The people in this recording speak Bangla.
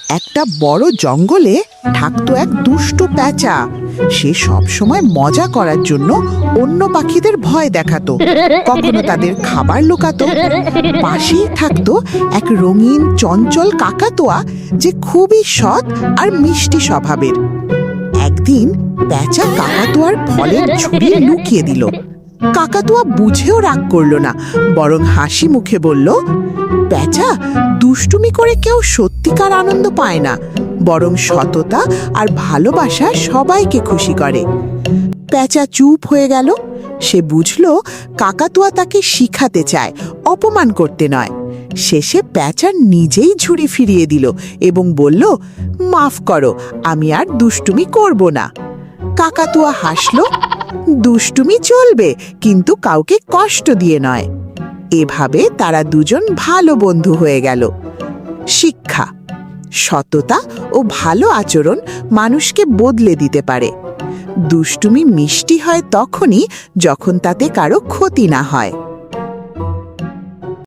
একটা বড় জঙ্গলে থাকতো এক দুষ্টু প্যাঁচা। সে সব সময় মজা করার জন্য অন্য পাখিদের ভয় দেখাতো, কখনো তাদের খাবার লুকাতো। পাশেই থাকতো এক রঙিন চঞ্চল কাকাতুয়া, যে খুবই সৎ আর মিষ্টি স্বভাবের। একদিন প্যাঁচা কাকাতুয়ার ফলের ঝুড়ি লুকিয়ে দিল। কাকাতুয়া বুঝেও রাগ করলো না, বরং হাসি মুখে বলল, প্যাঁচা, দুষ্টুমি করে কেউ সত্যিকার আনন্দ পায় না, বরং সততা আর ভালোবাসা সবাইকে খুশি করে। প্যাঁচা চুপ হয়ে গেল। সে বুঝলো কাকাতুয়া তাকে শিখাতে চায়, অপমান করতে নয়। শেষে প্যাঁচা নিজেই ঝুড়ি ফিরিয়ে দিল এবং বলল, মাফ করো, আমি আর দুষ্টুমি করব না। কাকাতুয়া হাসল, দুষ্টুমি চলবে, কিন্তু কাউকে কষ্ট দিয়ে নয়। এভাবে তারা দুজন ভালো বন্ধু হয়ে গেল। শিক্ষা: সততা ও ভালো আচরণ মানুষকে বদলে দিতে পারে। দুষ্টুমি মিষ্টি হয় তখনই যখন তাতে কারো ক্ষতি না হয়।